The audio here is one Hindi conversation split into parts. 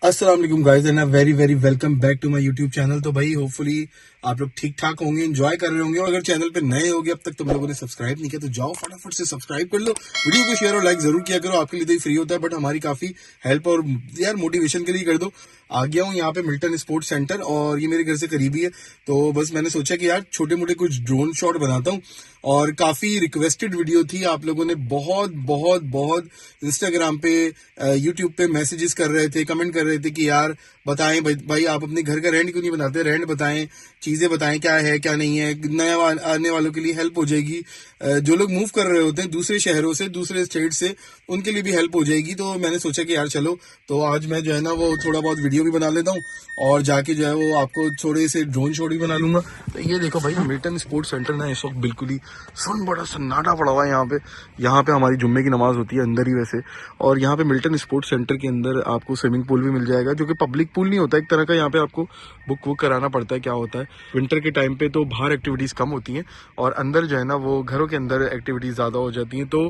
अस्सलाम वालेकुम guys and very very welcome back to my YouTube channel. तो भाई होपफुली आप लोग ठीक ठाक होंगे, एंजॉय कर रहे होंगे। और अगर चैनल पे नए होंगे, अब तक तुम लोगों ने सब्सक्राइब नहीं किया तो जाओ फटाफट से सब्सक्राइब कर लो, वीडियो को शेयर और लाइक जरूर किया करो। आपके लिए तो फ्री होता है बट हमारी काफी हेल्प और यार मोटिवेशन के लिए कर दो। आ गया हूँ यहाँ पे मिल्टन स्पोर्ट्स सेंटर और ये मेरे घर से करीबी है, तो बस मैंने सोचा कि यार छोटे मोटे कुछ ड्रोन शॉट बनाता हूँ। और काफी रिक्वेस्टेड वीडियो थी, आप लोगों ने बहुत बहुत बहुत इंस्टाग्राम पे यूट्यूब पे मैसेजेस कर रहे थे, कमेंट कर रहे थे कि यार बताएं भाई आप अपने घर का रेंट क्यों नहीं बनाते, रेंट बताएं, चीजें बताएं क्या है क्या नहीं है। नया आने वालों के लिए हेल्प हो जाएगी, जो लोग मूव कर रहे होते हैं दूसरे शहरों से दूसरे स्टेट से, उनके लिए भी हेल्प हो जाएगी। तो मैंने सोचा कि यार चलो, तो आज मैं जो है ना वो थोड़ा बहुत वीडियो भी बना लेता हूँ और जाके जो है वो आपको थोड़े से ड्रोन शॉट भी बना लूंगा। तो ये देखो भाई, मिल्टन स्पोर्ट्स सेंटर ना इस वक्त बिल्कुल ही बड़ा सन्नाटा पड़ा हुआ है। यहाँ पे हमारी जुम्मे की नमाज होती है अंदर ही वैसे। और यहाँ पे मिल्टन स्पोर्ट्स सेंटर के अंदर आपको स्विमिंग पूल भी मिल जाएगा, जो कि पब्लिक पूल नहीं होता, एक तरह का यहाँ पे आपको बुक कराना पड़ता है। क्या होता है विंटर के टाइम पे तो बाहर एक्टिविटीज कम होती हैं और अंदर जो है ना वो घरों के अंदर एक्टिविटीज ज्यादा हो जाती हैं। तो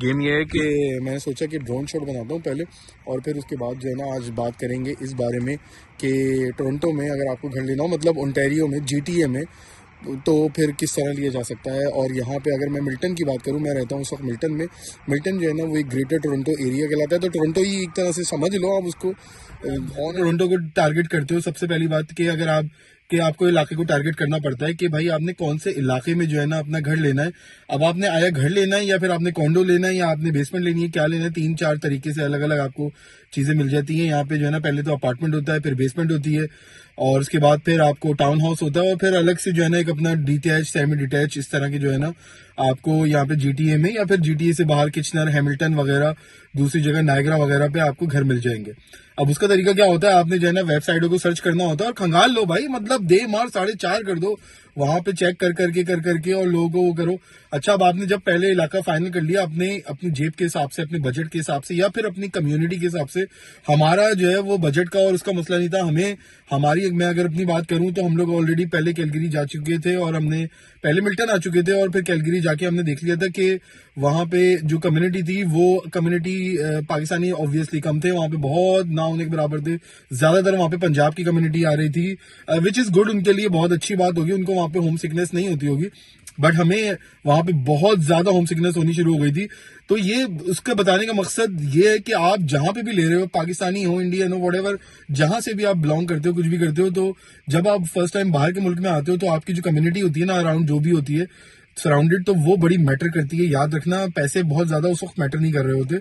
गेम ये है कि मैंने सोचा कि ड्रोन शॉट बनाता हूँ पहले, और फिर उसके बाद जो है ना आज बात करेंगे इस बारे में कि टोरंटो में अगर आपको घर लेना हो, मतलब ओंटारियो में GTA में, तो फिर किस तरह लिया जा सकता है। और यहाँ पे अगर मैं मिल्टन की बात करूँ, मैं रहता हूँ उस वक्त मिल्टन में। मिल्टन जो है ना वो एक ग्रेटर टोरंटो एरिया कहलाता है, तो टोरंटो ही एक तरह से समझ लो आप उसको। और टोरंटो को टारगेट करते हो, सबसे पहली बात कि अगर आप कि आपको इलाके को टारगेट करना पड़ता है कि भाई आपने कौन से इलाके में जो है ना अपना घर लेना है। अब आपने आया घर लेना है या फिर आपने कॉन्डो लेना है या आपने बेसमेंट लेनी है, क्या लेना है, 3-4 तरीके से अलग अलग आपको चीजें मिल जाती हैं यहाँ पे। जो है ना पहले तो अपार्टमेंट होता है, फिर बेसमेंट होती है, और उसके बाद फिर आपको टाउन हाउस होता है, और फिर अलग से जो है ना एक अपना डीटैच सेमी डिटैच इस तरह की जो है ना आपको यहाँ पे GTA में या फिर GTA से बाहर किचनर, हैमिल्टन वगैरह, दूसरी जगह नायग्रा वगैरह पे आपको घर मिल जाएंगे। अब उसका तरीका क्या होता है, आपने जो है ना वेबसाइटों को सर्च करना होता है और खंगाल लो भाई, मतलब दे मार 4.5 कर दो वहां पे, चेक कर करके और लोगों को वो करो। अच्छा, अब आपने जब पहले इलाका फाइनल कर लिया अपने अपनी जेब के हिसाब से, अपने बजट के हिसाब से या फिर अपनी कम्युनिटी के हिसाब से, हमारा जो है वो बजट का और उसका मसला नहीं था। हमें मैं अगर अपनी बात करूं तो हम लोग ऑलरेडी पहले कैलगरी जा चुके थे और हमने पहले मिल्टन आ चुके थे और फिर कैलगरी जाके हमने देख लिया था कि वहां पे जो कम्युनिटी थी वो कम्युनिटी पाकिस्तानी ऑब्वियसली कम थे वहां पे, बहुत ना होने के बराबर थे। ज्यादातर वहां पे पंजाब की कम्युनिटी आ रही थी, विच इज गुड, उनके लिए बहुत अच्छी बात होगी, उनको वहां पे होम सिकनेस नहीं होती होगी। बट हमें वहां पे बहुत ज्यादा होम सिकनेस होनी शुरू हो गई थी। तो ये उसका बताने का मकसद ये है कि आप जहां पे भी ले रहे हो, पाकिस्तानी हो, इंडियन हो, व्हाटएवर, जहां से भी आप बिलोंग करते हो, कुछ भी करते हो, तो जब आप फर्स्ट टाइम बाहर के मुल्क में आते हो तो आपकी जो कम्युनिटी होती है ना अराउंड, जो भी होती है सराउंडेड, तो वो बड़ी मैटर करती है। याद रखना, पैसे बहुत ज्यादा उस वक्त मैटर नहीं कर रहे होते,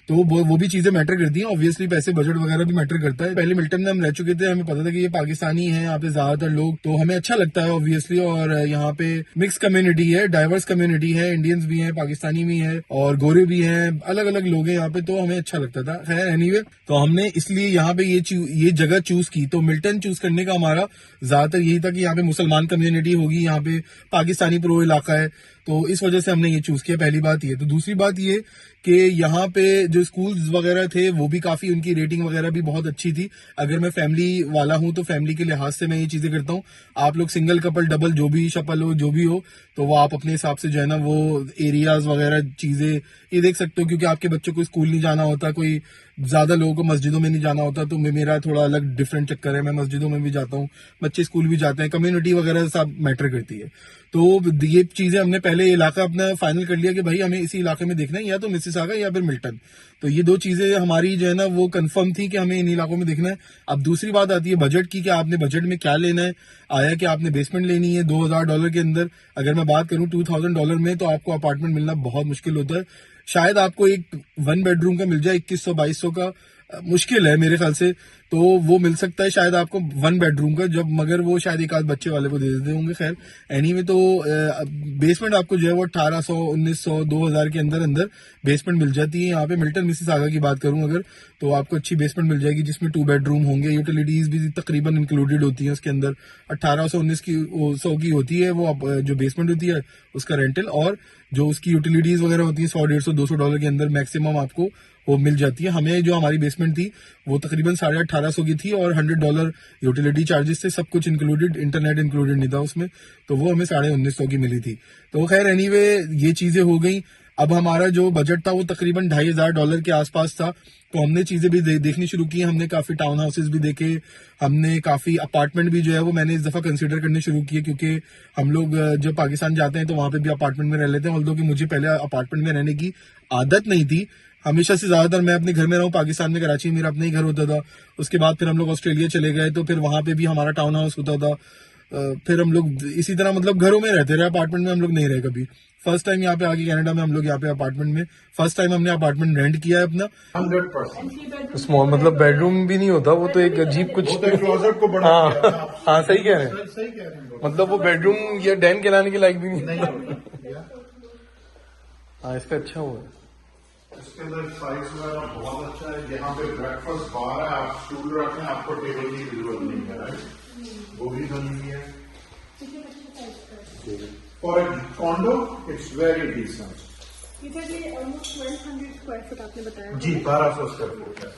तो वो भी चीजें मैटर करती हैं। ऑब्वियसली पैसे, बजट वगैरह भी मैटर करता है। पहले मिल्टन में हम रह चुके थे, हमें पता था कि ये पाकिस्तानी है यहाँ पे ज्यादातर लोग, तो हमें अच्छा लगता है ऑब्वियसली। और यहाँ पे मिक्स कम्युनिटी है, डाइवर्स कम्युनिटी है, इंडियंस भी है, पाकिस्तानी भी है और गोरे भी हैं, अलग अलग लोग हैं यहाँ पे, तो हमें अच्छा लगता था। खैर एनीवे, तो हमने इसलिए यहाँ पे ये जगह चूज की। तो मिल्टन चूज करने का हमारा ज्यादातर यही था कि यहाँ पे मुसलमान कम्युनिटी होगी, यहाँ पे पाकिस्तानी प्रो इलाका है, तो इस वजह से हमने ये चूज किया। पहली बात ये। तो दूसरी बात ये कि यहाँ पे जो स्कूल्स वगैरह थे वो भी काफी, उनकी रेटिंग वगैरह भी बहुत अच्छी थी। अगर मैं फैमिली वाला हूँ तो फैमिली के लिहाज से मैं ये चीजें करता हूँ। आप लोग सिंगल कपल, डबल, जो भी शपल हो, जो भी हो, तो वो आप अपने हिसाब से जो है ना वो एरियाज वगैरह चीजें ये देख सकते हो, क्योंकि आपके बच्चों को स्कूल नहीं जाना होता, कोई ज्यादा लोगों को मस्जिदों में नहीं जाना होता, तो मेरा थोड़ा अलग डिफरेंट चक्कर है, मैं मस्जिदों में भी जाता हूँ, बच्चे स्कूल भी जाते हैं, कम्युनिटी वगैरह सब मैटर करती है। तो ये चीजें हमने पहले इलाका अपना फाइनल कर लिया कि भाई हमें इसी इलाके में देखना है, या तो मिसिसागा या फिर मिल्टन। तो ये दो चीजें हमारी जो है ना वो कंफर्म थी कि हमें इन इलाकों में देखना है। अब दूसरी बात आती है बजट की, कि आपने बजट में क्या लेना है। आया कि आपने बेसमेंट लेनी है $2000 के अंदर, अगर मैं बात करूं $2000 में, तो आपको अपार्टमेंट मिलना बहुत मुश्किल होता है। शायद आपको एक 1 बेडरूम का मिल जाए 2100-2200 का, मुश्किल है मेरे ख्याल से। तो वो मिल सकता है शायद आपको 1 बेडरूम का, जब मगर वो शायद एक आध बच्चे वाले को दे देते होंगे। खैर एनीवे, तो बेसमेंट आपको जो है वो 1800, 1900, 2000 के अंदर अंदर बेसमेंट मिल जाती है। यहाँ पे मिल्टन मिसिसागा की बात करूं अगर, तो आपको अच्छी बेसमेंट मिल जाएगी जिसमें 2 बेडरूम होंगे, यूटिलिटीज भी तकरीबन इंक्लूडेड होती है उसके अंदर। 1800-1900 की होती है वो जो बेसमेंट होती है उसका रेंटल, और जो उसकी यूटिलिटीज वगैरह होती है $100, $150, $200 के अंदर मैक्सिमम आपको वो मिल जाती है। हमें जो हमारी बेसमेंट थी वो तकरीबन 1850 की थी और $100 यूटिलिटी चार्जेस थे, सब कुछ इंक्लूडेड, इंटरनेट इंक्लूडेड नहीं था उसमें, तो वो हमें 1950 की मिली थी। तो खैर एनीवे, ये चीजें हो गई। अब हमारा जो बजट था वो तकरीबन $2,500 के आसपास था। तो हमने चीजें भी देखनी शुरू की, हमने काफी टाउन हाउसेज भी देखे, हमने काफी अपार्टमेंट भी जो है वो मैंने इस दफा कंसीडर करने शुरू किए, क्योंकि हम लोग जब पाकिस्तान जाते हैं तो वहां पे भी अपार्टमेंट में रह लेते हैं। ऑल्दो कि मुझे पहले अपार्टमेंट में रहने की आदत नहीं थी, हमेशा से ज्यादातर मैं अपने घर में रहूं, पाकिस्तान में कराची में मेरा अपना ही घर होता था। उसके बाद फिर हम लोग ऑस्ट्रेलिया चले गए, तो फिर वहां पे भी हमारा टाउन हाउस होता था। फिर हम लोग इसी तरह मतलब घरों में रहते रहे, अपार्टमेंट में हम लोग नहीं रहे कभी। फर्स्ट टाइम यहाँ पे आके कनाडा में हम लोग यहाँ पे अपार्टमेंट में फर्स्ट टाइम हमने अपार्टमेंट रेंट किया है अपना। 100% स्मॉल मतलब बेडरूम भी नहीं होता, वो तो एक अजीब कुछ क्लोजेट को बड़ा हाँ किया था। हाँ सही कह रहे हैं, सही कह रहे हैं लोग। मतलब वो बेडरूम या डैन कहलाने के लायक भी नहीं। नहीं होता। हाँ इसका अच्छा हुआ है। इसके अंदर साइज वगैरह बहुत अच्छा है। यहाँ पे ब्रेकफास्ट बार है, आप स्टूल रखें, आपको टेबल की जरूरत नहीं है। राइट, वो भी बनी हुई है। For a condo it's very decent. इधर ये ऑलमोस्ट 1200 स्क्वायर फुट आपने बताया जी 1200 स्क्वायर फुट है।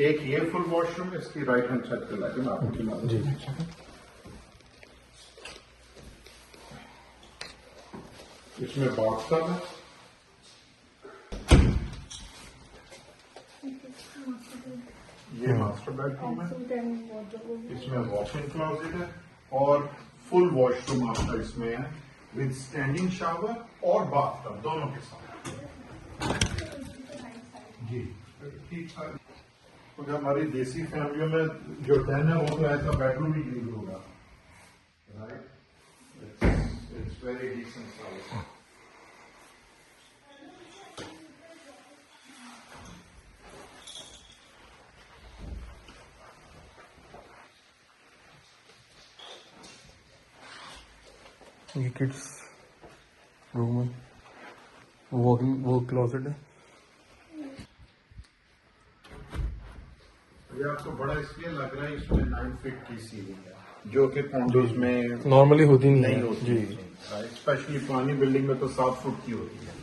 एक ये फुल वॉशरूम, इसकी राइट हैंड साइड पे लाके मैं आपको दिखा दूं। इसमें बाथटब है, ये मास्टर बेडरूम है, इसमें वॉशिंग क्लोजेट है और फुल वॉशरूम आपका इसमें है विद स्टैंडिंग शावर और बाथटब दोनों के साथ। जी ठीक है। क्योंकि हमारी देसी फैमिलियों में जो डन है वो तो ऐसा बेडरूम ही यूज होगा। Right, it's very decent size. ये किड्स रूम है, वो क्लोजेट है। ये आपको बड़ा इसलिए लग रहा है, इसमें 9 फीट की सीलिंग है जो कि कॉन्डोज में नॉर्मली होती नहीं होती जी। स्पेशली पुरानी बिल्डिंग में तो 7 फुट की होती है।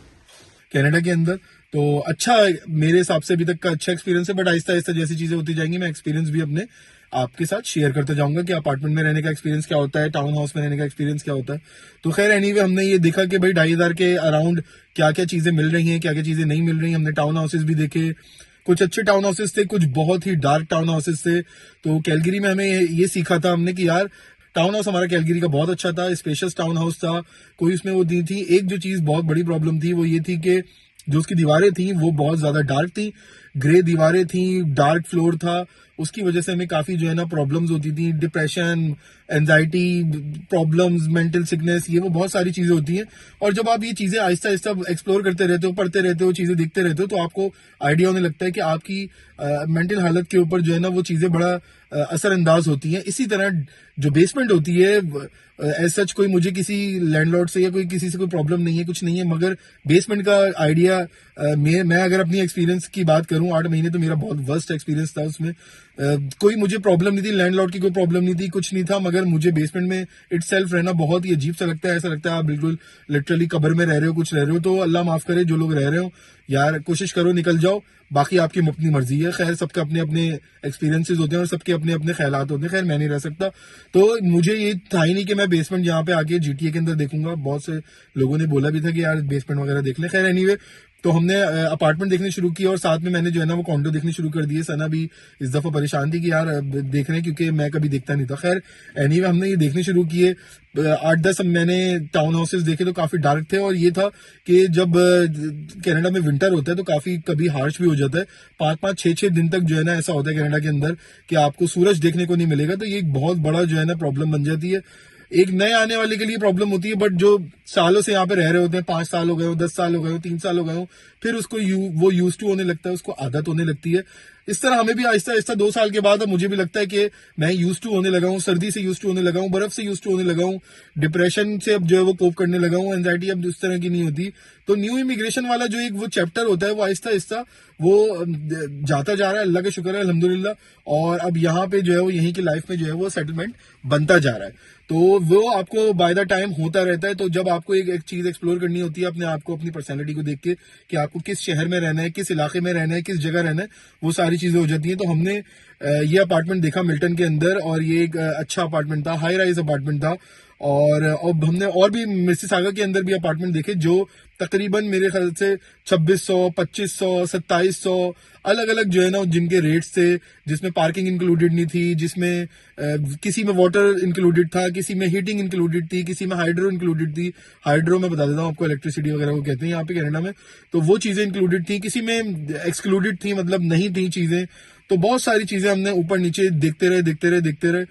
कनाडा के अंदर तो अच्छा मेरे हिसाब से अभी तक का अच्छा एक्सपीरियंस है, बट आहिस्ता आहिस्ता जैसी चीजें होती जाएंगी मैं एक्सपीरियंस भी अपने आपके साथ शेयर करते जाऊंगा कि अपार्टमेंट में रहने का एक्सपीरियंस क्या होता है, टाउन हाउस में रहने का एक्सपीरियंस क्या होता है। तो खैर एनीवे हमने ये देखा कि भाई 2,500 के अराउंड क्या क्या चीजें मिल रही हैं, क्या क्या चीजें नहीं मिल रही। हमने टाउन हाउसेज भी देखे, कुछ अच्छे टाउन हाउसेज थे, कुछ बहुत ही डार्क टाउन हाउसेज थे। तो कैलगरी में हमें ये सीखा था हमने कि यार टाउन हाउस हमारा कैलगरी का बहुत अच्छा था, स्पेशियस टाउन हाउस था, कोई उसमें वो दी थी। एक जो चीज बहुत बड़ी प्रॉब्लम थी वो ये थी कि जो उसकी दीवारें थी वो बहुत ज्यादा डार्क थी, ग्रे दीवारें थी, डार्क फ्लोर था। उसकी वजह से हमें काफी जो है ना प्रॉब्लम्स होती थी, depression, anxiety problems, mental sickness, ये वो बहुत सारी चीजें होती हैं। और जब आप ये चीजें आहिस्ता आहिस्ता एक्सप्लोर करते रहते हो, पढ़ते रहते हो, चीजें देखते रहते हो, तो आपको आइडिया होने लगता है कि आपकी मेंटल हालत के ऊपर जो है ना वो चीजें बड़ा असरअंदाज होती हैं। इसी तरह जो बेसमेंट होती है एज सच कोई मुझे किसी लैंडलॉर्ड से या कोई किसी से कोई प्रॉब्लम नहीं है, कुछ नहीं है, मगर बेसमेंट का आइडिया मैं अगर अपनी एक्सपीरियंस की बात करूं 8 महीने तो मेरा बहुत वर्स्ट एक्सपीरियंस था उसमें। कोई मुझे प्रॉब्लम नहीं थी, लैंडलॉर्ड की कोई प्रॉब्लम नहीं थी, कुछ नहीं था, मगर मुझे बेसमेंट में इटसेल्फ रहना बहुत ही अजीब सा लगता है। ऐसा लगता है आप बिल्कुल लिटरली कब्र में रह रहे हो, कुछ रह रहे हो। तो अल्लाह माफ करे जो लोग रह रहे हो, यार कोशिश करो निकल जाओ, बाकी आपकी अपनी मर्जी है। खैर सबके अपने अपने एक्सपीरियंसेस होते हैं और सबके अपने अपने ख्यालात होते हैं, खैर मैं नहीं रह सकता। तो मुझे ये था ही नहीं कि मैं बेसमेंट यहाँ पे आके जीटीए के अंदर देखूंगा। बहुत से लोगों ने बोला भी था कि यार बेसमेंट वगैरह देख ले। खैर एनीवे तो हमने अपार्टमेंट देखने शुरू किया और साथ में मैंने जो है ना वो कॉन्डो देखने शुरू कर दिए। सना भी इस दफा परेशान थी कि यार देख रहे हैं, क्योंकि मैं कभी देखता नहीं था। खैर एनीवे हमने ये देखने शुरू किए। 8-10 मैंने टाउन हाउसेस देखे तो काफी डार्क थे, और ये था कि जब कनाडा में विंटर होता है तो काफी कभी हार्श भी हो जाता है। 5-5, 6-6 दिन तक जो है ना ऐसा होता है कनाडा के अंदर कि आपको सूरज देखने को नहीं मिलेगा। तो ये एक बहुत बड़ा जो है ना प्रॉब्लम बन जाती है। एक नए आने वाले के लिए प्रॉब्लम होती है, बट जो सालों से यहाँ पे रह रहे होते हैं, 5 साल हो गए हो, 10 साल हो गए हो, 3 साल हो गए हो, फिर उसको वो यूज टू होने लगता है, उसको आदत होने लगती है। इस तरह हमें भी आहिस्ता आहिस्ता 2 साल के बाद अब मुझे भी लगता है कि मैं यूज टू होने लगा हूँ, सर्दी से यूज टू होने लगा हूँ, बर्फ से यूज टू होने लगा हूँ, डिप्रेशन से अब जो है वो कोप करने लगा हूँ, एंजाइटी अब उस तरह की नहीं होती। तो न्यू इमिग्रेशन वाला जो एक वो चैप्टर होता है वो आहिस्ता आहिस्ता वो जाता जा रहा है, अल्लाह का शुक्र है अल्हम्दुलिल्लाह। और अब यहाँ पे जो है वो यहीं की लाइफ में जो है वो सेटलमेंट बनता जा रहा है। तो वो आपको बाय द टाइम होता रहता है। तो जब आपको एक चीज एक्सप्लोर करनी होती है अपने आप को, अपनी पर्सनैलिटी को देख के कि आपको किस शहर में रहना है, किस इलाके में रहना है, किस जगह रहना है, वो सारी चीजें हो जाती हैं। तो हमने ये अपार्टमेंट देखा मिल्टन के अंदर, और ये एक अच्छा अपार्टमेंट था, हाई राइज अपार्टमेंट था। और अब हमने और भी मिसिसागा के अंदर भी अपार्टमेंट देखे जो तकरीबन मेरे ख्याल से 2600, 2500, 2700 अलग अलग जो है ना जिनके रेट्स थे, जिसमें पार्किंग इंक्लूडेड नहीं थी, जिसमें किसी में वाटर इंक्लूडेड था, किसी में हीटिंग इंक्लूडेड थी, किसी में हाइड्रो इंक्लूडेड थी। हाइड्रो मैं बता देता हूँ आपको, इलेक्ट्रिसिटी वगैरह को कहते हैं यहाँ पे कनाडा में, तो वो चीजें इंक्लूडेड थी, किसी में एक्सक्लूडेड थी, मतलब नहीं थी चीजें। तो बहुत सारी चीजें हमने ऊपर नीचे देखते रहे।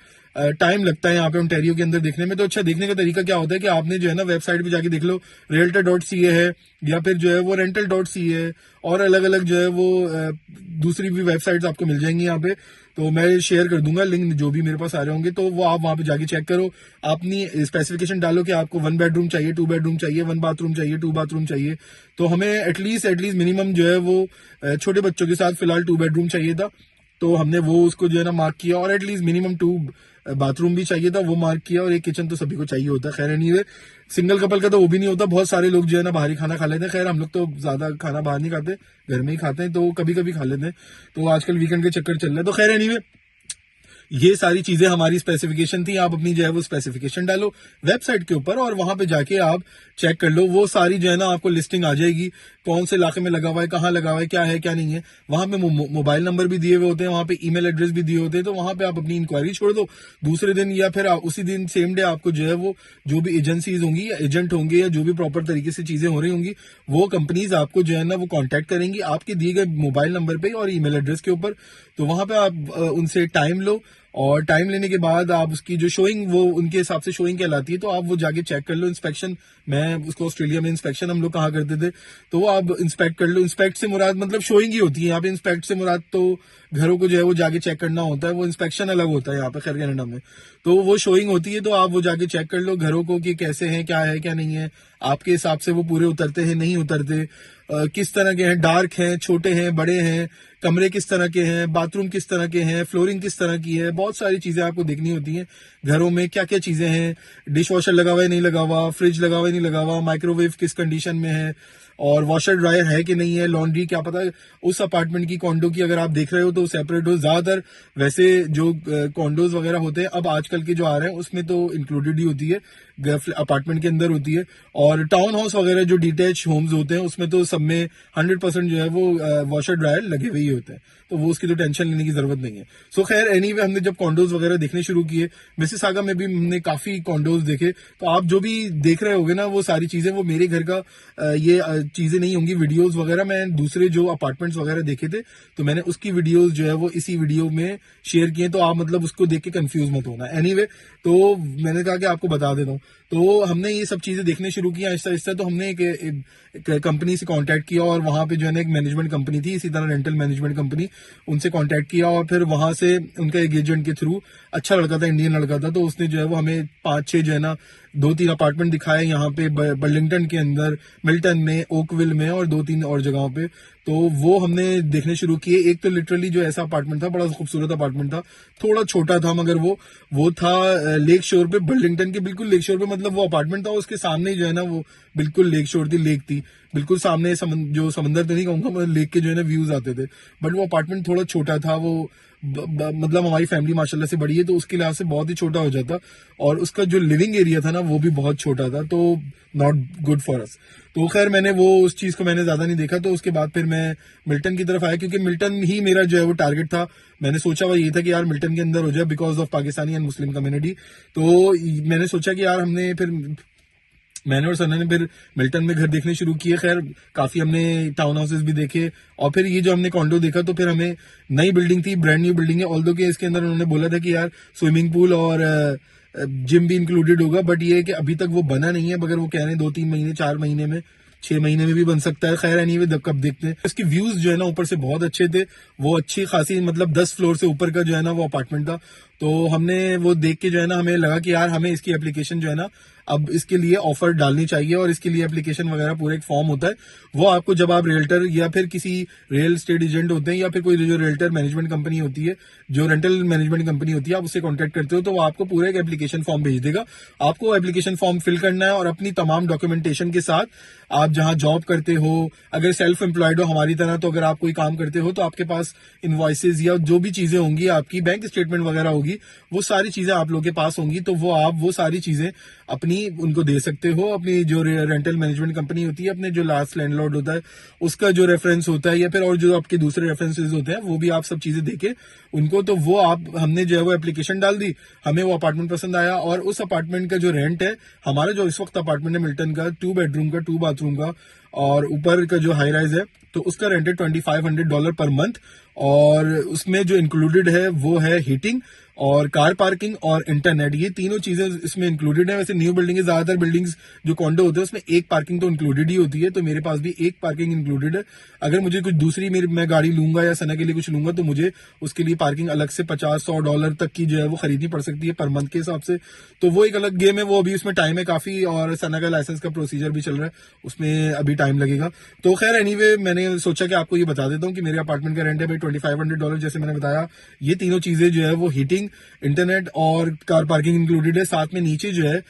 टाइम लगता है यहाँ पे ओंटारियो के अंदर देखने में। तो अच्छा, देखने का तरीका क्या होता है कि आपने जो है ना वेबसाइट पे जाके देख लो, realtor.ca है या फिर जो है वो rental.ca है, और अलग अलग जो है वो दूसरी भी वेबसाइट्स आपको मिल जाएंगी यहाँ पे। तो मैं शेयर कर दूंगा लिंक जो भी मेरे पास आ रहे होंगे, तो वो आप वहां पे जाके चेक करो, अपनी स्पेसिफिकेशन डालो कि आपको 1 बेडरूम चाहिए, 2 बेडरूम चाहिए, 1 बाथरूम चाहिए, 2 बाथरूम चाहिए। तो हमें एटलीस्ट मिनिमम जो है वो छोटे बच्चों के साथ फिलहाल 2 बेडरूम चाहिए था, तो हमने वो उसको जो है ना मार्क किया, और एटलीस्ट मिनिमम 2 बाथरूम भी चाहिए था, वो मार्क किया, और एक किचन तो सभी को चाहिए होता है। खैर एनीवे, सिंगल कपल का तो वो भी नहीं होता, बहुत सारे लोग जो है ना बाहर ही खाना खा लेते हैं। खैर हम लोग तो ज्यादा खाना बाहर नहीं खाते, घर में ही खाते हैं, तो कभी कभी खा लेते हैं, तो आजकल वीकेंड के चक्कर चल रहे हैं। तो खैर एनीवे, ये सारी चीजें हमारी स्पेसिफिकेशन थी। आप अपनी जो है वो स्पेसिफिकेशन डालो वेबसाइट के ऊपर, और वहां पे जाके आप चेक कर लो, वो सारी जो है ना आपको लिस्टिंग आ जाएगी, कौन से इलाके में लगा हुआ है, कहाँ लगा हुआ है, क्या नहीं है। वहां पे मोबाइल नंबर भी दिए हुए होते हैं, वहां पे ईमेल एड्रेस भी दिए होते हैं, तो वहां पे आप अपनी इंक्वायरी छोड़ दो। दूसरे दिन या फिर उसी दिन सेम डे आपको जो है वो जो भी एजेंसीज होंगी या एजेंट होंगे या जो भी प्रॉपर तरीके से चीजें हो रही होंगी, वो कंपनीज आपको जो है ना वो कॉन्टेक्ट करेंगी आपके दिए गए मोबाइल नंबर पे और ईमेल एड्रेस के ऊपर। तो वहां पे आप उनसे टाइम लो, और टाइम लेने के बाद आप उसकी जो शोइंग, वो उनके हिसाब से शोइंग कहलाती है, तो आप वो जाके चेक कर लो। इंस्पेक्शन, मैं उसको ऑस्ट्रेलिया में इंस्पेक्शन हम लोग कहाँ करते थे, तो वो आप इंस्पेक्ट कर लो। इंस्पेक्ट से मुराद मतलब शोइंग ही होती है यहाँ पे, इंस्पेक्ट से मुराद तो घरों को जो है वो जाके चेक करना होता है, वो इंस्पेक्शन अलग होता है यहाँ पे खैर कनाडा में। तो वो शोइंग होती है, तो आप वो जाके चेक कर लो घरों को कि कैसे हैं, क्या नहीं है, आपके हिसाब से वो पूरे उतरते हैं नहीं उतरते, किस तरह के हैं, डार्क हैं, छोटे हैं, बड़े हैं, कमरे किस तरह के हैं, बाथरूम किस तरह के हैं, फ्लोरिंग किस तरह की है, बहुत सारी चीजें आपको देखनी होती हैं। घरों में क्या क्या चीजें हैं, डिश वॉशर लगा हुआ है नहीं लगा हुआ, फ्रिज लगा हुआ है नहीं लगा हुआ, माइक्रोवेव किस कंडीशन में है, और वॉशर ड्रायर है कि नहीं है, लॉन्ड्री क्या पता उस अपार्टमेंट की कॉन्डो की अगर आप देख रहे हो तो सेपरेट हो। ज्यादातर वैसे जो कॉन्डोज वगैरह होते हैं अब आजकल के जो आ रहे हैं उसमें तो इंक्लूडेड ही होती है, अपार्टमेंट के अंदर होती है। और टाउन हाउस वगैरह जो डिटैच होम्स होते हैं उसमें तो सब में 100% जो है वो वॉशर ड्रायर लगे हुए ही होते हैं, तो वो उसकी तो टेंशन लेने की जरूरत नहीं है। सो खैर एनीवे, हमने जब कॉन्डोज वगैरह देखने शुरू किए, मिसिसागा में भी हमने काफी कॉन्डोज देखे। तो आप जो भी देख रहे होगे ना वो सारी चीजें वो मेरे घर का ये चीजें नहीं होंगी, वीडियोस वगैरह मैं दूसरे जो अपार्टमेंट्स वगैरह देखे थे तो मैंने उसकी वीडियोस जो है वो इसी वीडियो में शेयर किए, तो आप मतलब उसको देख के कंफ्यूज मत होना। एनीवे, तो मैंने कहा कि आपको बता देता हूँ। तो हमने ये सब चीजें देखने शुरू किया आहिस्ता आहिस्ता। तो हमने एक कंपनी से कांटेक्ट किया, और वहां पे जो है ना एक मैनेजमेंट कंपनी थी, इसी तरह रेंटल मैनेजमेंट कंपनी, उनसे कांटेक्ट किया, और फिर वहां से उनका एक एजेंट के थ्रू, अच्छा लड़का था, इंडियन लड़का था, तो उसने जो है वो हमें 5-6 जो है ना 2-3 अपार्टमेंट दिखाए यहाँ पे बर्लिंगटन के अंदर, मिल्टन में, ओकविल में, और 2-3 और जगहों पे। तो वो हमने देखने शुरू किए। एक तो लिटरली जो ऐसा अपार्टमेंट था, बड़ा खूबसूरत अपार्टमेंट था, थोड़ा छोटा था, मगर वो था लेक शोर पे, बर्लिंगटन के बिल्कुल लेक शोर पे। मतलब वो अपार्टमेंट था उसके सामने जो है ना वो बिल्कुल लेक शोर थी, लेक थी बिल्कुल सामने, जो समंदर तो नहीं कहूंगा, मतलब लेक के जो है ना व्यूज आते थे। बट वो अपार्टमेंट थोड़ा छोटा था, वो मतलब हमारी फैमिली माशाल्लाह से बड़ी है तो उसके लिहाज से बहुत ही छोटा हो जाता, और उसका जो लिविंग एरिया था ना वो भी बहुत छोटा था, तो नॉट गुड फॉर अस। तो खैर मैंने वो उस चीज को मैंने ज्यादा नहीं देखा। तो उसके बाद फिर मैं मिल्टन की तरफ आया, क्योंकि मिल्टन ही मेरा जो है वो टारगेट था। मैंने सोचा हुआ ये था कि यार मिल्टन के अंदर हो जाए because of Pakistani and Muslim community. तो मैंने सोचा कि यार मैंने और सना ने फिर मिल्टन में घर देखने शुरू किए। खैर काफी हमने टाउन हाउसेस भी देखे, और फिर ये जो हमने कॉन्डो देखा तो फिर हमें नई बिल्डिंग थी, ब्रांड न्यू बिल्डिंग है, ऑल्दो के इसके अंदर उन्होंने बोला था कि यार स्विमिंग पूल और जिम भी इंक्लूडेड होगा, बट ये है कि अभी तक वो बना नहीं है, मगर वो कह रहे हैं 2-3 महीने, 4 महीने में, 6 महीने में भी बन सकता है। खैर एनीवे कब देखते हैं। इसके व्यूज जो है ना ऊपर से बहुत अच्छे थे, वो अच्छी खासी मतलब 10 फ्लोर से ऊपर का जो है ना वो अपार्टमेंट था। तो हमने वो देख के जो है ना हमें लगा कि यार हमें इसकी एप्लीकेशन जो है ना अब इसके लिए ऑफर डालनी चाहिए और इसके लिए एप्लीकेशन वगैरह पूरा एक फॉर्म होता है, वो आपको जब आप रियल्टर या फिर किसी रियल एस्टेट एजेंट होते हैं या फिर कोई जो रियल्टर मैनेजमेंट कंपनी होती है, जो रेंटल मैनेजमेंट कंपनी होती है, आप उससे कॉन्टेक्ट करते हो तो वो आपको पूरा एक एप्लीकेशन फॉर्म भेज देगा। आपको एप्लीकेशन फॉर्म फिल करना है और अपनी तमाम डॉक्यूमेंटेशन के साथ आप जहां जॉब करते हो, अगर सेल्फ एम्प्लॉयड हो हमारी तरह, तो अगर आप कोई काम करते हो तो आपके पास इनवॉइसेज या जो भी चीजें होंगी, आपकी बैंक स्टेटमेंट वगैरह होगी, वो सारी चीजें आप लोगों के पास होंगी, तो वो आप वो सारी चीजें अपनी उनको दे सकते हो। अपनी जो रेंटल मैनेजमेंट कंपनी होती है, अपने जो लास्ट लैंडलॉर्ड होता है उसका जो रेफरेंस होता है या फिर और जो आपके दूसरे रेफरेंसेज होते हैं, वो भी आप सब चीजें देके उनको, तो वो आप हमने जो है वो एप्लीकेशन डाल दी, हमें वो अपार्टमेंट पसंद आया और उस अपार्टमेंट का जो रेंट है, हमारा जो इस वक्त अपार्टमेंट है मिल्टन का, 2 बेडरूम का, 2 बाथरूम का और ऊपर का जो हाई राइज है, तो उसका रेंट है $2500 पर मंथ और उसमें जो इंक्लूडेड है वो है हीटिंग और कार पार्किंग और इंटरनेट, ये तीनों चीजें इसमें इंक्लूडेड है। वैसे न्यू बिल्डिंग है, ज्यादातर बिल्डिंग्स जो कॉन्डो होते हैं उसमें एक पार्किंग तो इंक्लूडेड ही होती है, तो मेरे पास भी एक पार्किंग इंक्लूडेड है। अगर मुझे कुछ दूसरी मैं गाड़ी लूंगा या सना के लिए कुछ लूंगा तो मुझे उसके लिए पार्किंग अलग से $50-100 तक की जो है वो खरीदनी पड़ सकती है पर मंथ के हिसाब से, तो वो एक अलग गेम है, वो अभी उसमें टाइम है काफी और सना का लाइसेंस का प्रोसीजर भी चल रहा है, उसमें अभी टाइम लगेगा। तो खैर एनीवे मैंने सोचा कि आपको ये बता देता हूँ कि मेरे अपार्टमेंट का रेंट है भाई $2500, जैसे मैंने बताया। ये तीनों चीजें जो है वो हीटिंग, इंटरनेट और कार पार्किंग इंक्लूडेड है। साथ में नीचे जो है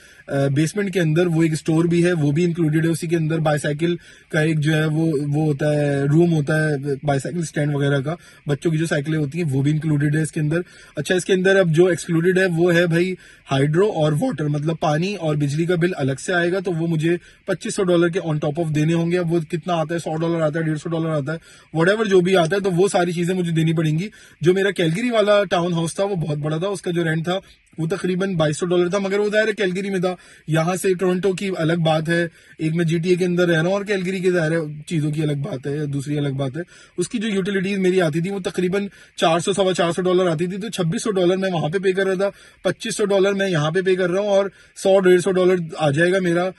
बेसमेंट के अंदर वो एक स्टोर भी है, वो भी इंक्लूडेड है। उसी के अंदर बाईसाइकिल का एक जो है वो होता है, रूम होता है बाईसाइकिल स्टैंड वगैरह का, बच्चों की जो साइकिलें होती हैं वो भी इंक्लूडेड है इसके अंदर। अच्छा, इसके अंदर अब जो एक्सक्लूडेड है वो है भाई हाइड्रो और वाटर, मतलब पानी और बिजली का बिल अलग से आएगा, तो वो मुझे $2500 के ऑन टॉप ऑफ देने होंगे। अब वो कितना आता है, $100 आता है, $150 आता है, वट जो भी आता है, तो वो सारी चीजें मुझे देनी पड़ेंगी। जो मेरा कैलगरी वाला टाउन हाउस था वो बहुत बड़ा था, उसका जो रेंट था वो तकरीबन $2200 था, मगर वो दायरे कैलगरी में था। यहाँ से टोरंटो की अलग बात है, एक मैं जीटीए के अंदर रह रहा हूँ और कैलगरी के दायरे चीजों की अलग बात है, दूसरी अलग बात है। उसकी जो यूटिलिटीज मेरी आती थी वो तकरीबन $400-450 आती थी, तो $2600 मैं वहां पे कर रहा था, $2500 मैं यहाँ पे कर रहा हूँ और $100-150 आ जाएगा मेरा,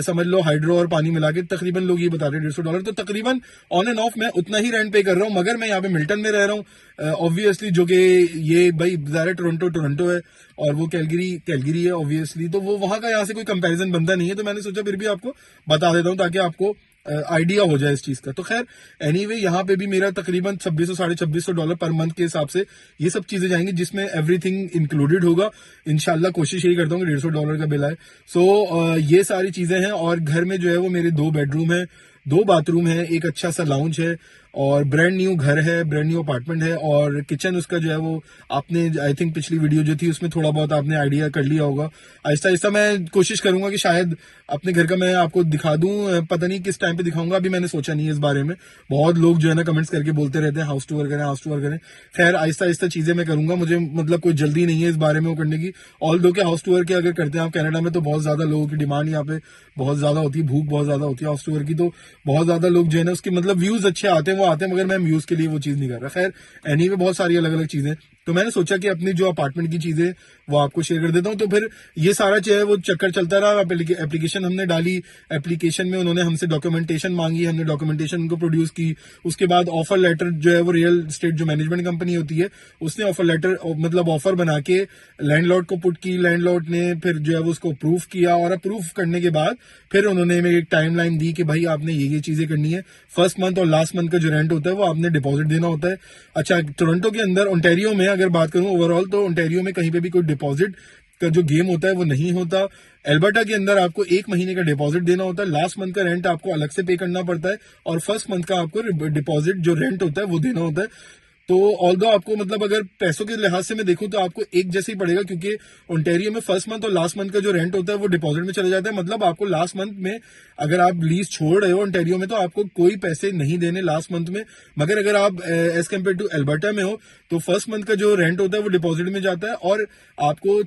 समझ लो हाइड्रो और पानी मिला के तकरीबन लोग ये बता रहे हैं $150, तो तकरीबन ऑन एंड ऑफ मैं उतना ही रेंट पे कर रहा हूँ। मगर मैं यहाँ पे मिल्टन में रह रहा हूँ ऑब्वियसली, जो कि ये भाई ज़ाहिर टोरंटो है और वो कैलगरी है ऑब्वियसली, तो वो वहां का यहाँ से कोई कंपैरिजन बनता नहीं है, तो मैंने सोचा फिर भी आपको बता देता हूँ ताकि आपको आइडिया हो जाए इस चीज का। तो खैर एनीवे यहाँ पे भी मेरा तकरीबन $2600-$2650 पर मंथ के हिसाब से ये सब चीजें जाएंगी, जिसमें एवरीथिंग इंक्लूडेड होगा। इंशाल्लाह कोशिश यही करता हूँ कि $150 का बिल आए। सो ये सारी चीजें हैं और घर में जो है वो मेरे 2 बेडरूम है, 2 बाथरूम है, एक अच्छा सा लाउंज है और ब्रांड न्यू घर है, ब्रांड न्यू अपार्टमेंट है और किचन उसका जो है वो आपने आई थिंक पिछली वीडियो जो थी उसमें थोड़ा बहुत आपने आइडिया कर लिया होगा। आहिस्ता आहिस्ता मैं कोशिश करूंगा कि शायद अपने घर का मैं आपको दिखा दूं, पता नहीं किस टाइम पे दिखाऊंगा, अभी मैंने सोचा नहीं है इस बारे में। बहुत लोग जो है ना कमेंट्स करके बोलते रहते हैं हाउस टूर करें, हाउस टूर करें। खैर आहिस्ता आहिस्ता चीजें मैं करूंगा, मुझे मतलब कोई जल्दी नहीं है इस बारे में वो करने की। ऑल दो के हाउस टूर के अगर करते हैं आप कनाडा में तो बहुत ज्यादा लोगों की डिमांड यहाँ पे बहुत ज्यादा होती है, भूख बहुत ज्यादा होती है हाउस टूर की, तो बहुत ज्यादा लोग जो है ना उसके मतलब व्यूज अच्छे आते हैं, वो आते हैं, मगर मैं व्यूज के लिए वो चीज नहीं कर रहा। खैर एनीवे बहुत सारी अलग अलग चीजें, तो मैंने सोचा कि अपनी जो अपार्टमेंट की चीजें वो आपको शेयर कर देता हूं। तो फिर ये सारा जो है वो चक्कर चलता रहा, एप्लीकेशन हमने डाली, एप्लीकेशन में उन्होंने हमसे डॉक्यूमेंटेशन मांगी, हमने डॉक्यूमेंटेशन उनको प्रोड्यूस की। उसके बाद ऑफर लेटर जो है वो रियल एस्टेट जो मैनेजमेंट कंपनी होती है उसने ऑफर लेटर मतलब ऑफर बना के लैंडलॉर्ड को पुट की, लैंडलॉर्ड ने फिर जो है वो उसको अप्रूव किया और अप्रूव करने के बाद फिर उन्होंने हमें एक टाइमलाइन दी कि भाई आपने ये चीजें करनी है। फर्स्ट मंथ और लास्ट मंथ का जो रेंट होता है वो आपने डिपॉजिट देना होता है। अच्छा, टोरंटो के अंदर ओंटारियो में अगर बात करूं ओवरऑल, तो ओंटारियो में कहीं पे भी कोई डिपॉजिट का जो गेम होता है वो नहीं होता। एल्बर्टा के अंदर आपको 1 महीने का डिपॉजिट देना होता है, लास्ट मंथ का रेंट आपको अलग से पे करना पड़ता है और फर्स्ट मंथ का आपको डिपॉजिट जो रेंट होता है वो देना होता है। तो ऑल्दो आपको मतलब अगर पैसों के लिहाज से मैं देखूं तो आपको एक जैसे ही पड़ेगा, क्योंकि ओंटारियो में फर्स्ट मंथ और लास्ट मंथ का जो रेंट होता है वो डिपॉजिट में चला जाता है। मतलब आपको लास्ट मंथ में अगर आप लीज छोड़ रहे हो ओंटारियो में तो आपको कोई पैसे नहीं देने लास्ट मंथ में, मगर अगर आप एज कम्पेयर टू एल्बर्टा में हो तो फर्स्ट मंथ का जो रेंट होता है वो डिपॉजिट में जाता है और आपको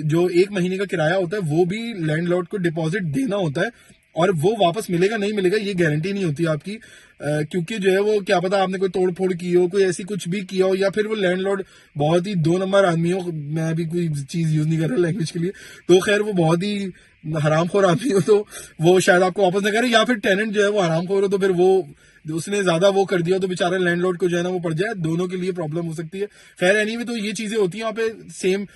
जो 1 महीने का किराया होता है वो भी लैंडलॉर्ड को डिपॉजिट देना होता है और वो वापस मिलेगा नहीं मिलेगा ये गारंटी नहीं होती आपकी, क्योंकि जो है वो क्या पता आपने कोई तोड़ फोड़ की हो, कोई ऐसी कुछ भी किया हो, या फिर वो लैंडलॉर्ड बहुत ही 2 नंबर आदमी हो। मैं अभी कोई चीज यूज नहीं कर रहा लैंग्वेज के लिए, तो खैर वो बहुत ही हरामखोर आदमी हो तो वो शायद आपको वापस न करे, या फिर टेनेंट जो है वो हरामखोर हो तो फिर वो उसने ज्यादा वो कर दिया तो बेचारा लैंडलॉर्ड को जो है ना वो पड़ जाए, दोनों के लिए प्रॉब्लम हो सकती है। खैर एनीवे तो ये चीजें होती हैं यहाँ पे। सेम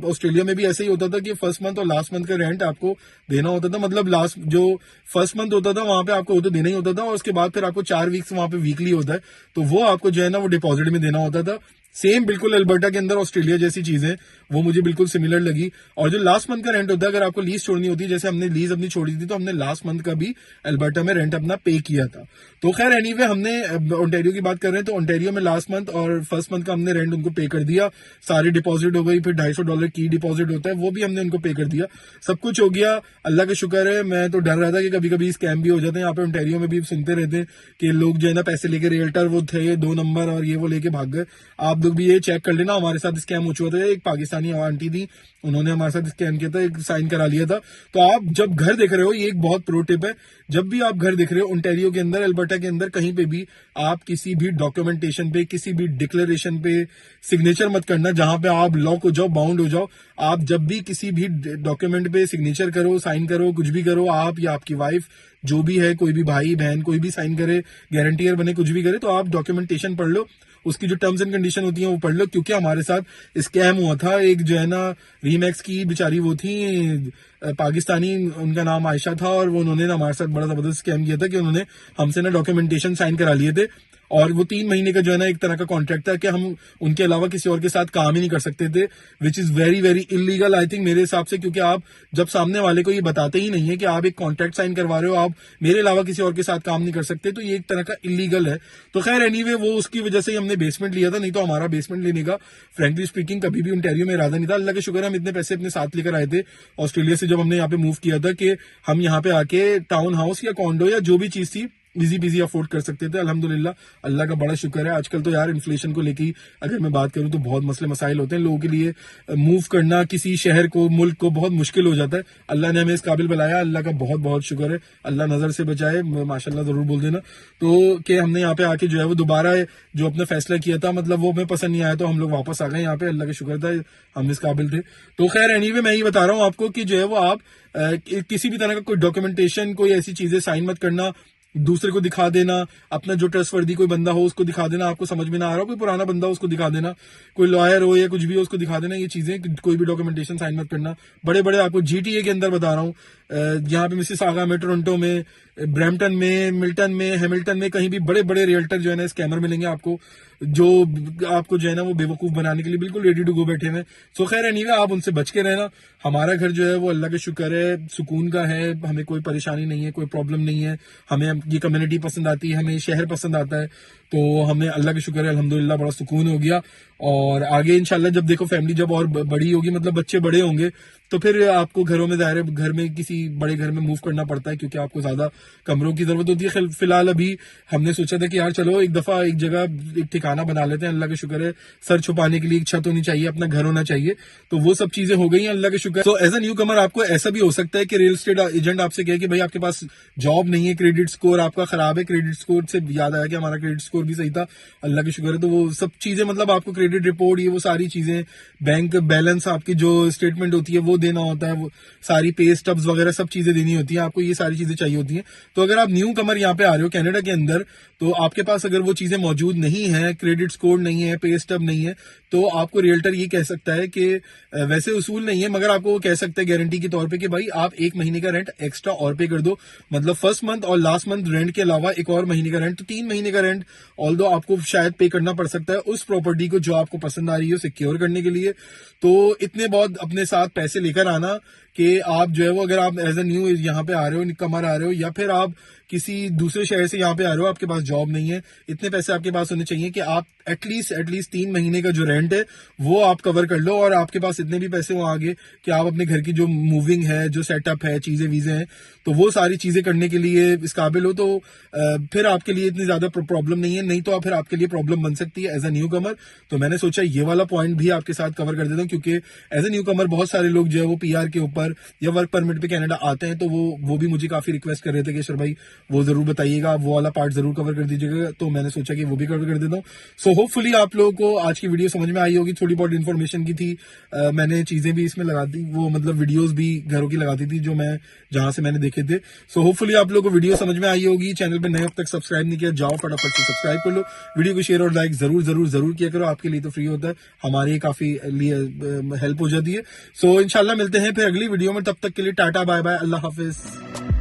ऑस्ट्रेलिया में भी ऐसे ही होता था कि फर्स्ट मंथ और लास्ट मंथ का रेंट आपको देना होता था, मतलब लास्ट जो फर्स्ट मंथ होता था वहां पे आपको वो तो देना ही होता था, और उसके बाद फिर आपको 4 वीक्स वहां पे वीकली होता है तो वो आपको जो है ना वो डिपॉजिट में देना होता था। सेम बिल्कुल अल्बर्टा के अंदर ऑस्ट्रेलिया जैसी चीजें, वो मुझे बिल्कुल सिमिलर लगी। और जो लास्ट मंथ का रेंट होता है, अगर आपको लीज छोड़नी होती है, जैसे हमने लीज अपनी छोड़ी थी तो हमने लास्ट मंथ का भी अल्बर्टा में रेंट अपना पे किया था। तो खैर एनीवे हमने ओंटारियो की बात कर रहे हैं तो ओंटारियो में लास्ट मंथ और फर्स्ट मंथ का हमने रेंट उनको पे कर दिया, सारी डिपॉजिट हो गई, फिर $250 की डिपॉजिट होता है वो भी हमने उनको पे कर दिया, सब कुछ हो गया। अल्लाह का शुक्र है। मैं तो डर रहा था कि कभी कभी स्कैम भी हो जाते हैं यहाँ पे ओंटारियो में भी, सुनते रहते हैं कि लोग जो है ना पैसे लेके रियल्टर वो थे 2 नंबर और ये वो लेके भाग गए। आप लोग भी ये चेक कर लेना, हमारे साथ स्कैम हो चुका था। एक पाकिस्तानी आंटी थी, उन्होंने हमारे साथ स्कैम किया था, एक साइन करा लिया था। तो आप जब घर देख रहे हो, ये एक बहुत प्रो टिप है, जब भी आप घर देख रहे हो ओंटारियो के अंदर, अल्बर्टा के अंदर कहीं पे भी आप किसी भी डॉक्यूमेंटेशन पे, किसी भी डिक्लेरेशन पे सिग्नेचर मत करना जहां पे आप लॉक हो जाओ, बाउंड हो जाओ। आप जब भी किसी भी डॉक्यूमेंट पे सिग्नेचर करो, साइन करो, कुछ भी करो, आप या आपकी वाइफ जो भी है, कोई भी भाई बहन कोई भी साइन करे, गारंटियर बने, कुछ भी करे, तो आप डॉक्यूमेंटेशन पढ़ लो, उसकी जो टर्म्स एंड कंडीशन होती है वो पढ़ लो। क्योंकि हमारे साथ स्कैम हुआ था, एक जो है ना रीमैक्स की बेचारी वो थी पाकिस्तानी, उनका नाम आयशा था, और वो उन्होंने ना हमारे साथ बड़ा जबरदस्त स्कैम किया था कि उन्होंने हमसे ना डॉक्यूमेंटेशन साइन करा लिए थे, और वो 3 महीने का जो है ना एक तरह का कॉन्ट्रैक्ट था कि हम उनके अलावा किसी और के साथ काम ही नहीं कर सकते थे, which is very very illegal I think मेरे हिसाब से। क्योंकि आप जब सामने वाले को ये बताते ही नहीं है कि आप एक कॉन्ट्रैक्ट साइन करवा रहे हो, आप मेरे अलावा किसी और के साथ काम नहीं कर सकते, तो ये एक तरह का इलीगल है। तो खैर एनीवे वो उसकी वजह से ही हमने बेसमेंट लिया था, नहीं तो हमारा बेसमेंट लेने का फ्रेंकली स्पीकिंग कभी भी ओंटारियो में इरादा नहीं था। अल्लाह का शुक्र है हम इतने पैसे अपने साथ लेकर आए थे ऑस्ट्रेलिया से जब हमने यहाँ पे मूव किया था कि हम यहाँ पे आके टाउन हाउस या कॉन्डो या जो भी चीज थी इजी पीजी अफोर्ड कर सकते थे। अल्हम्दुलिल्लाह, अल्लाह का बड़ा शुक्र है। आजकल तो यार इन्फ्लेशन को लेकर अगर मैं बात करूं तो बहुत मसले मसाइल होते हैं लोगों के लिए, मूव करना किसी शहर को, मुल्क को बहुत मुश्किल हो जाता है। अल्लाह ने हमें इस काबिल बनाया, अल्लाह का बहुत बहुत शुक्र है। अल्लाह नजर से बचाए, माशाल्लाह जरूर बोल देना। तो कि हमने यहाँ पे आके जो है वो दोबारा जो अपना फैसला किया था, मतलब वो हमें पसंद नहीं आया तो हम लोग वापस आ गए यहाँ पे। अल्लाह का शुक्र था हम इस काबिल थे। तो खैर एनीवे मैं ये बता रहा हूँ आपको कि जो है वो आप किसी भी तरह का कोई डॉक्यूमेंटेशन, कोई ऐसी चीजें साइन मत करना, दूसरे को दिखा देना, अपना जो ट्रस्टवर्दी कोई बंदा हो उसको दिखा देना, आपको समझ में ना आ रहा हो कोई पुराना बंदा हो उसको दिखा देना, कोई लॉयर हो या कुछ भी हो उसको दिखा देना। ये चीजें कोई भी डॉक्यूमेंटेशन साइन मत करना। बड़े बड़े आपको GTA के अंदर बता रहा हूँ, यहाँ पे मिसिसागा में, टोरंटो में, ब्रैम्पटन में, मिल्टन में, हैमिल्टन में, कहीं भी बड़े बड़े रियल्टर जो है ना स्कैमर मिलेंगे आपको, जो आपको जो है ना वो बेवकूफ बनाने के लिए बिल्कुल रेडी टू गो बैठे हुए। सो खैर एनीवे आप उनसे बच के रहना। हमारा घर जो है वो अल्लाह का शुक्र है सुकून का है, हमें कोई परेशानी नहीं है, कोई प्रॉब्लम नहीं है। हमें ये कम्युनिटी पसंद आती है, हमें शहर पसंद आता है, तो हमें अल्लाह का शुक्र है अल्हम्दुलिल्लाह बड़ा सुकून हो गया। और आगे इंशाल्लाह जब देखो फैमिली जब और बड़ी होगी, मतलब बच्चे बड़े होंगे, तो फिर आपको घरों में दायरे घर में किसी बड़े घर में मूव करना पड़ता है क्योंकि आपको ज्यादा कमरों की जरूरत होती है। फिलहाल अभी हमने सोचा था कि यार चलो एक दफा एक जगह एक ठिकाना बना लेते हैं। अल्लाह का शुक्र है सर छुपाने के लिए एक छत होनी चाहिए, अपना घर होना चाहिए, तो वो सब चीजें हो गई हैं अल्लाह का शुक्र। तो एज अ न्यू कमर आपको ऐसा भी हो सकता है कि रियल एस्टेट एजेंट आपसे कहे कि भाई आपके पास जॉब नहीं है, क्रेडिट स्कोर आपका खराब है। क्रेडिट स्कोर से याद आया कि हमारा क्रेडिट स्कोर भी सही था, अल्लाह का शुक्र है। तो वो सब चीजें मतलब आपको क्रेडिट रिपोर्ट, ये वो सारी चीजें, बैंक बैलेंस, आपकी जो स्टेटमेंट होती है वो देना होता है, वो सारी पे स्टब्स वगैरह सब चीजें देनी होती है आपको, ये सारी चीजें चाहिए होती हैं। तो अगर आप न्यू कमर यहाँ पे आ रहे हो कनाडा के अंदर, तो आपके पास अगर वो चीजें मौजूद नहीं है, क्रेडिट स्कोर नहीं है, पे स्टब नहीं है, तो आपको रियल्टर ये कह सकता है कि वैसे उसूल नहीं है मगर आपको वो कह सकते हैं गारंटी के तौर पे कि भाई आप 1 महीने का रेंट एक्स्ट्रा और पे कर दो, मतलब फर्स्ट मंथ और लास्ट मंथ रेंट के अलावा एक और महीने का रेंट, तो 3 महीने का रेंट ऑल्दो आपको शायद पे करना पड़ सकता है उस प्रॉपर्टी को जो आपको पसंद आ रही है सिक्योर करने के लिए। तो इतने बहुत अपने साथ पैसे लेकर आना कि आप जो है वो, अगर आप एज ए न्यू यहाँ पे आ रहे हो, कमर आ रहे हो, या फिर आप किसी दूसरे शहर से यहाँ पे आ रहे हो, आपके पास जॉब नहीं है, इतने पैसे आपके पास होने चाहिए कि आप एटलीस्ट 3 महीने का जो रेंट है वो आप कवर कर लो, और आपके पास इतने भी पैसे हो आगे कि आप अपने घर की जो मूविंग है, जो सेटअप है, चीजें वीजें हैं, तो वो सारी चीजें करने के लिए इस काबिल हो, तो फिर आपके लिए इतनी ज्यादा प्रॉब्लम नहीं है। नहीं तो फिर आपके लिए प्रॉब्लम बन सकती है एज अ न्यू कमर। तो मैंने सोचा ये वाला पॉइंट भी आपके साथ कवर कर देता हूँ, क्योंकि एज अ न्यू कमर बहुत सारे लोग जो है वो PR के ऊपर या वर्क परमिट पे कनाडा आते हैं, तो वो भी मुझे काफी रिक्वेस्ट कर रहे थे कि शर भाई वो जरूर बताइएगा, वो वाला पार्ट जरूर कवर कर दीजिएगा। तो मैंने सोचा कि वो भी कवर कर देता हूँ। सो होपफुली आप लोगों को आज की वीडियो समझ में आई होगी, थोड़ी बहुत इन्फॉर्मेशन की थी। मैंने चीजें भी इसमें लगा दी, वो मतलब वीडियोस भी घरों की लगा दी थी जो मैं जहां से मैंने देखे थे। सो होपफुली आप लोगों को वीडियो समझ में आई होगी। चैनल पे नए अब तक सब्सक्राइब नहीं किया, जाओ फटाफट से सब्सक्राइब कर लो, वीडियो को शेयर और लाइक जरूर जरूर जरूर किया करो। आपके लिए तो फ्री होता है, हमारे काफी लिए हेल्प हो जाती है। सो इंशाल्लाह मिलते हैं फिर अगली वीडियो में, तब तक के लिए टाटा बाय बाय, अल्लाह हाफिज।